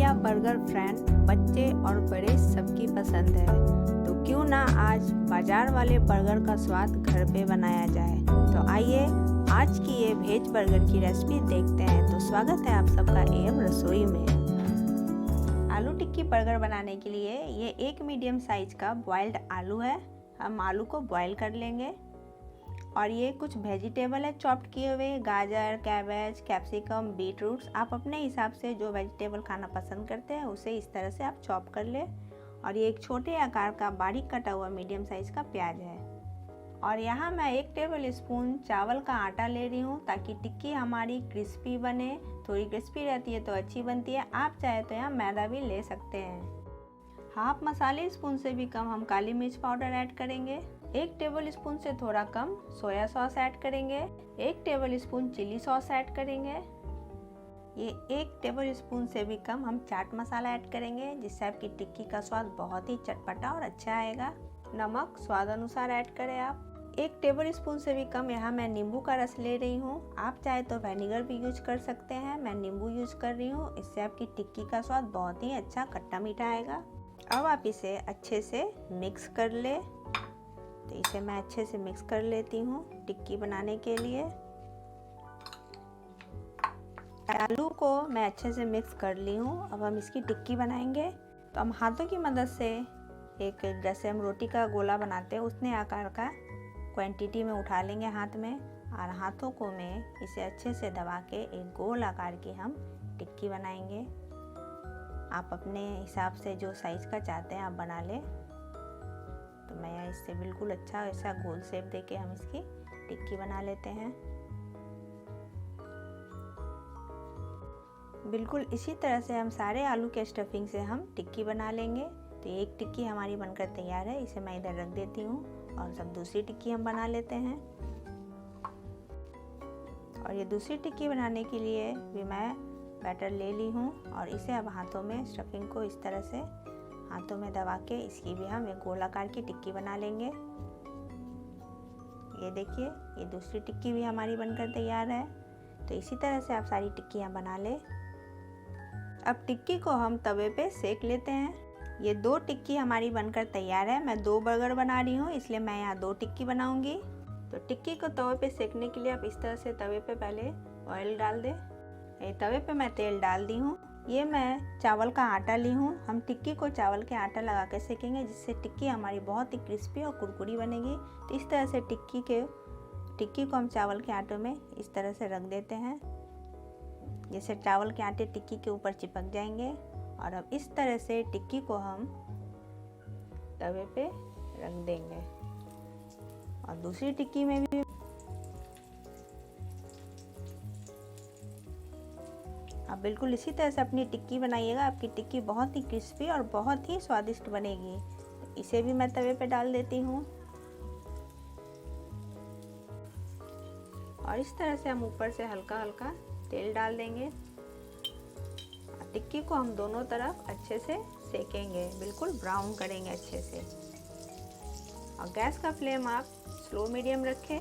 Pizza burger friend बच्चे और बड़े सबकी पसंद है, तो क्यों ना आज बाज़ार वाले बर्गर का स्वाद घर पे बनाया जाए। तो आइए आज की ये वेज बर्गर की रेसिपी देखते हैं। तो स्वागत है आप सबका एम रसोई में। आलू टिक्की बर्गर बनाने के लिए ये एक मीडियम साइज का बॉइल्ड आलू है। हम आलू को बॉईल कर लेंगे। और ये कुछ वेजिटेबल है चॉप्ड किए हुए, गाजर, कैबेज, कैप्सिकम, बीट रूट्स। आप अपने हिसाब से जो वेजिटेबल खाना पसंद करते हैं उसे इस तरह से आप चॉप कर ले। और ये एक छोटे आकार का बारीक कटा हुआ मीडियम साइज का प्याज है। और यहाँ मैं 1 टेबल स्पून चावल का आटा ले रही हूँ ताकि टिक्की हमारी क्रिस्पी बने। थोड़ी क्रिस्पी रहती है तो अच्छी बनती है। आप चाहे तो यहाँ मैदा भी ले सकते हैं। हाफ मसाले स्पून से भी कम हम काली मिर्च पाउडर ऐड करेंगे। 1 टेबल स्पून से थोड़ा कम सोया सॉस ऐड करेंगे। 1 tablespoon chilli sauce add करेंगे। ये 1 टेबल स्पून से भी कम हम चाट मसाला ऐड करेंगे, जिससे आपकी टिक्की का स्वाद बहुत ही चटपटा और अच्छा आएगा। नमक स्वाद अनुसार ऐड करें आप। 1 टेबल स्पून से भी कम यहाँ मैं नींबू का रस ले रही हूँ। आप चाहे तो विनेगर भी यूज कर सकते हैं, मैं नींबू यूज कर रही हूँ। इससे आपकी टिक्की का स्वाद बहुत ही अच्छा खट्टा मीठा आएगा। अब आप इसे अच्छे से मिक्स कर ले। तो इसे मैं अच्छे से मिक्स कर लेती हूँ टिक्की बनाने के लिए। आलू को मैं अच्छे से मिक्स कर ली हूँ। अब हम इसकी टिक्की बनाएंगे। तो हम हाथों की मदद से एक, जैसे हम रोटी का गोला बनाते हैं उतने आकार का क्वांटिटी में उठा लेंगे हाथ में। और हाथों को मैं इसे अच्छे से दबा के एक गोल आकार की हम टिक्की बनाएंगे। आप अपने हिसाब से जो साइज़ का चाहते हैं आप बना लें। तो मैं यहाँ इससे बिल्कुल अच्छा ऐसा गोल शेप देके हम इसकी टिक्की बना लेते हैं। बिल्कुल इसी तरह से हम सारे आलू के स्टफिंग से हम टिक्की बना लेंगे। तो एक टिक्की हमारी बनकर तैयार है, इसे मैं इधर रख देती हूँ। और सब दूसरी टिक्की हम बना लेते हैं। और ये दूसरी टिक्की बनाने के लिए भी मैं बैटर ले ली हूँ। और इसे अब हाथों में स्टफिंग को इस तरह से हाथों में दबा के इसकी भी हम एक गोल आकार की टिक्की बना लेंगे। ये देखिए, ये दूसरी टिक्की भी हमारी बनकर तैयार है। तो इसी तरह से आप सारी टिक्कियाँ बना ले। अब टिक्की को हम तवे पे सेक लेते हैं। ये 2 टिक्की हमारी बनकर तैयार है। मैं 2 बर्गर बना रही हूँ, इसलिए मैं यहाँ 2 टिक्की बनाऊंगी। तो टिक्की को तवे पे सेकने के लिए आप इस तरह से तवे पे पहले ऑयल डाल दें। तवे पे मैं तेल डाल दी हूँ। ये मैं चावल का आटा ली हूँ। हम टिक्की को चावल के आटा लगा के सेकेंगे, जिससे टिक्की हमारी बहुत ही क्रिस्पी और कुरकुरी बनेगी। तो इस तरह से टिक्की को हम चावल के आटे में इस तरह से रख देते हैं, जैसे चावल के आटे टिक्की के ऊपर चिपक जाएंगे। और अब इस तरह से टिक्की को हम तवे पे रख देंगे। और दूसरी टिक्की में भी आप बिल्कुल इसी तरह से अपनी टिक्की बनाइएगा। आपकी टिक्की बहुत ही क्रिस्पी और बहुत ही स्वादिष्ट बनेगी। इसे भी मैं तवे पे डाल देती हूँ। और इस तरह से हम ऊपर से हल्का हल्का तेल डाल देंगे। टिक्की को हम दोनों तरफ अच्छे से सेकेंगे, बिल्कुल ब्राउन करेंगे अच्छे से। और गैस का फ्लेम आप स्लो मीडियम रखें।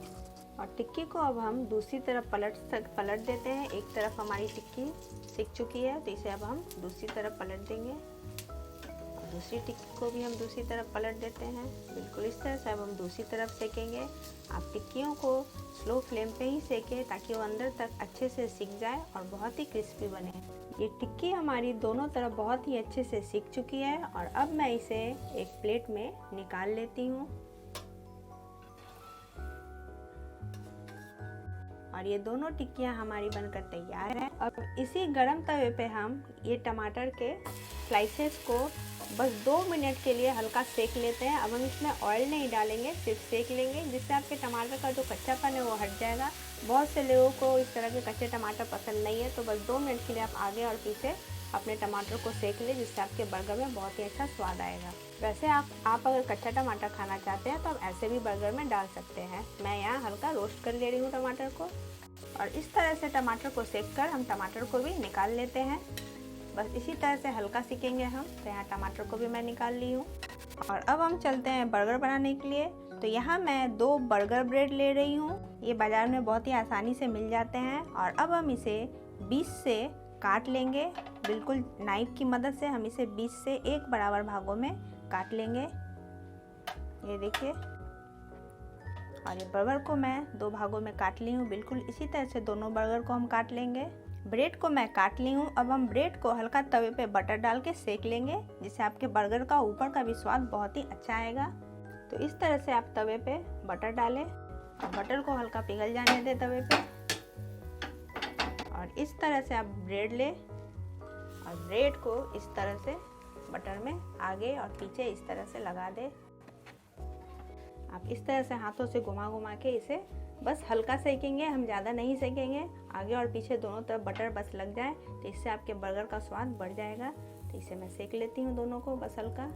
और टिक्की को अब हम दूसरी तरफ पलट देते हैं। एक तरफ हमारी टिक्की सिक चुकी है, तो इसे अब हम दूसरी तरफ पलट देंगे। और दूसरी टिक्की को भी हम दूसरी तरफ पलट देते हैं। बिल्कुल इस तरह से अब हम दूसरी तरफ सेकेंगे। आप टिक्कियों को स्लो फ्लेम पे ही सेकें ताकि वो अंदर तक अच्छे से सिक जाए और बहुत ही क्रिस्पी बने। ये टिक्की हमारी दोनों तरफ बहुत ही अच्छे से सिक चुकी है। और अब मैं इसे एक प्लेट में निकाल लेती हूँ। और ये दोनों टिक्कियाँ हमारी बनकर तैयार है। अब इसी गरम तवे पे हम ये टमाटर के स्लाइसेस को बस 2 मिनट के लिए हल्का सेक लेते हैं। अब हम इसमें ऑयल नहीं डालेंगे, सिर्फ सेक लेंगे, जिससे आपके टमाटर का जो कच्चापन है वो हट जाएगा। बहुत से लोगों को इस तरह के कच्चे टमाटर पसंद नहीं है, तो बस 2 मिनट के लिए आप आगे और पीछे अपने टमाटर को सेक लें, जिससे आपके बर्गर में बहुत ही अच्छा स्वाद आएगा। वैसे आप अगर कच्चा टमाटर खाना चाहते हैं तो आप ऐसे भी बर्गर में डाल सकते हैं। मैं यहाँ हल्का रोस्ट कर ले रही हूँ टमाटर को। और इस तरह से टमाटर को सेक कर हम टमाटर को भी निकाल लेते हैं। बस इसी तरह से हल्का सेकेंगे हम। तो यहाँ टमाटर को भी मैं निकाल ली हूँ। और अब हम चलते हैं बर्गर बनाने के लिए। तो यहाँ मैं 2 बर्गर ब्रेड ले रही हूँ। ये बाज़ार में बहुत ही आसानी से मिल जाते हैं। और अब हम इसे 20 से काट लेंगे। बिल्कुल नाइफ की मदद से हम इसे 20 से 1 बराबर भागों में काट लेंगे। ये देखिए, और ये बर्गर को मैं 2 भागों में काट ली हूँ। बिल्कुल इसी तरह से दोनों बर्गर को हम काट लेंगे। ब्रेड को मैं काट ली हूँ। अब हम ब्रेड को हल्का तवे पे बटर डाल के सेक लेंगे, जिससे आपके बर्गर का ऊपर का भी स्वाद बहुत ही अच्छा आएगा। तो इस तरह से आप तवे पे बटर डालें और बटर को हल्का पिघल जाने दें तवे पे। और इस तरह से आप ब्रेड लें और ब्रेड को इस तरह से बटर में आगे और पीछे इस तरह से लगा दें। आप इस तरह से हाथों से घुमा घुमा के इसे बस हल्का सेकेंगे, हम ज़्यादा नहीं सेकेंगे। आगे और पीछे दोनों तरफ बटर बस लग जाए तो इससे आपके बर्गर का स्वाद बढ़ जाएगा। तो इसे मैं सेक लेती हूँ दोनों को बस हल्का।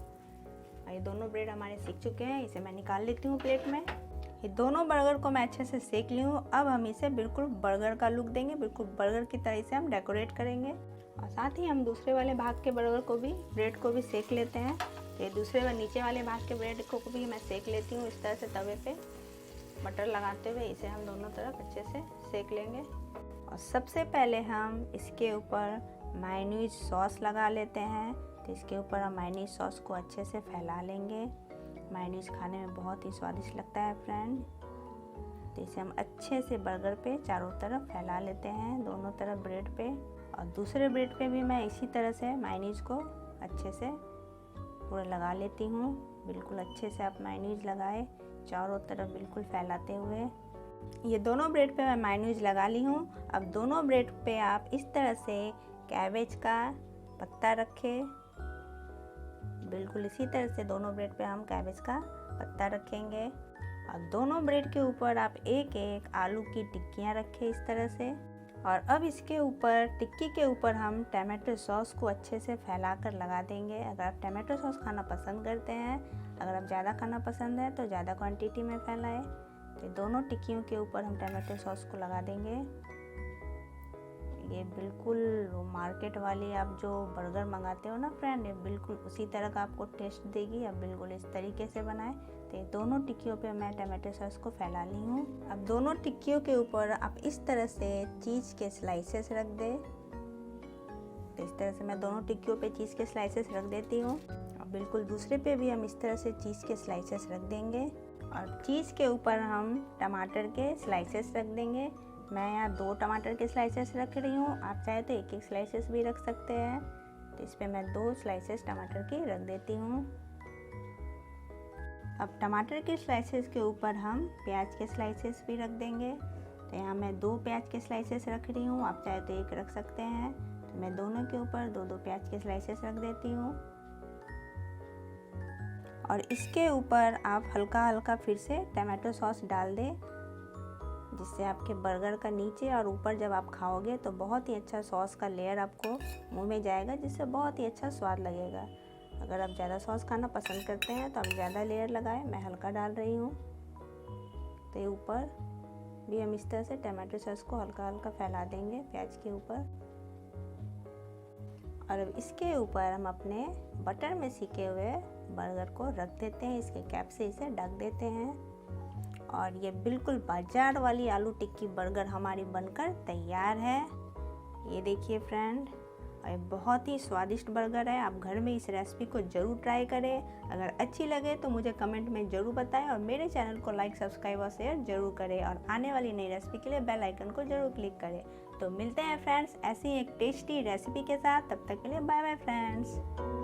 ये दोनों ब्रेड हमारे सीख चुके हैं, इसे मैं निकाल लेती हूँ प्लेट में। ये दोनों बर्गर को मैं अच्छे से सेक ली हूँ। अब हम इसे बिल्कुल बर्गर का लुक देंगे, बिल्कुल बर्गर की तरह से हम डेकोरेट करेंगे। और साथ ही हम दूसरे वाले भाग के बर्गर को भी, ब्रेड को भी सेक लेते हैं। ये दूसरे व नीचे वाले भाग के ब्रेड को भी मैं सेक लेती हूँ इस तरह से तवे पे बटर लगाते हुए। इसे हम दोनों तरफ अच्छे से सेक लेंगे। और सबसे पहले हम इसके ऊपर मायोनीज सॉस लगा लेते हैं। तो इसके ऊपर हम मायोनीज सॉस को अच्छे से फैला लेंगे। मायोनीज खाने में बहुत ही स्वादिष्ट लगता है फ्रेंड। तो इसे हम अच्छे से बर्गर पे चारों तरफ फैला लेते हैं, दोनों तरफ ब्रेड पे। और दूसरे ब्रेड पे भी मैं इसी तरह से मायोनीज को अच्छे से पूरा लगा लेती हूँ। बिल्कुल अच्छे से आप मायोनीज लगाए चारों तरफ बिल्कुल फैलाते हुए। ये दोनों ब्रेड पे मैं मायोनीज लगा ली हूँ। अब दोनों ब्रेड पे आप इस तरह से कैबेज का पत्ता रखें। बिल्कुल इसी तरह से दोनों ब्रेड पे हम कैबेज का पत्ता रखेंगे। और दोनों ब्रेड के ऊपर आप एक एक आलू की टिक्कियाँ रखें इस तरह से। और अब इसके ऊपर, टिक्की के ऊपर हम टमाटो सॉस को अच्छे से फैला कर लगा देंगे। अगर आप टमाटो सॉस खाना पसंद करते हैं, अगर आप ज़्यादा खाना पसंद है तो ज़्यादा क्वांटिटी में फैलाएं। तो दोनों टिक्कियों के ऊपर हम टमाटो सॉस को लगा देंगे। ये बिल्कुल मार्केट वाली आप जो बर्गर मंगाते हो ना फ्रेंड, ये बिल्कुल उसी तरह का आपको टेस्ट देगी। आप बिल्कुल इस तरीके से बनाएं। तो ये दोनों टिक्कियों पे मैं टमाटो सॉस को फैला ली हूँ। अब दोनों टिक्कियों के ऊपर आप इस तरह से चीज़ के स्लाइसेस रख दें। तो इस तरह से मैं दोनों टिक्कियों पे चीज़ के स्लाइसेस रख देती हूँ। और बिल्कुल दूसरे पे भी हम इस तरह से चीज़ के स्लाइसेस रख देंगे। और चीज़ के ऊपर हम टमाटर के स्लाइसेस रख देंगे। मैं यहाँ 2 टमाटर के स्लाइसेस रख रही हूँ, आप चाहे तो एक एक स्लाइसेस भी रख सकते हैं। तो इस पे मैं 2 स्लाइसेस टमाटर की रख देती हूँ। अब टमाटर के स्लाइसेस के ऊपर हम प्याज के स्लाइसेस भी रख देंगे। तो यहाँ मैं 2 प्याज के स्लाइसेस रख रही हूँ, आप चाहे तो एक रख सकते हैं। तो मैं दोनों के ऊपर 2-2 प्याज के स्लाइसेस रख देती हूँ। और इसके ऊपर आप हल्का हल्का फिर से टमाटो सॉस डाल दें, जिससे आपके बर्गर का नीचे और ऊपर जब आप खाओगे तो बहुत ही अच्छा सॉस का लेयर आपको मुंह में जाएगा, जिससे बहुत ही अच्छा स्वाद लगेगा। अगर आप ज़्यादा सॉस खाना पसंद करते हैं तो आप ज़्यादा लेयर लगाएं, मैं हल्का डाल रही हूँ। तो ये ऊपर भी हम इस तरह से टमाटो सॉस को हल्का हल्का फैला देंगे प्याज के ऊपर। और अब इसके ऊपर हम अपने बटर में सीखे हुए बर्गर को रख देते हैं, इसके कैप से इसे ढक देते हैं। और ये बिल्कुल बाजार वाली आलू टिक्की बर्गर हमारी बनकर तैयार है। ये देखिए फ्रेंड, ये बहुत ही स्वादिष्ट बर्गर है। आप घर में इस रेसिपी को ज़रूर ट्राई करें। अगर अच्छी लगे तो मुझे कमेंट में ज़रूर बताएं और मेरे चैनल को लाइक, सब्सक्राइब और शेयर ज़रूर करें। और आने वाली नई रेसिपी के लिए बेल आइकन को ज़रूर क्लिक करें। तो मिलते हैं फ्रेंड्स ऐसी एक टेस्टी रेसिपी के साथ। तब तक के लिए बाय बाय फ्रेंड्स।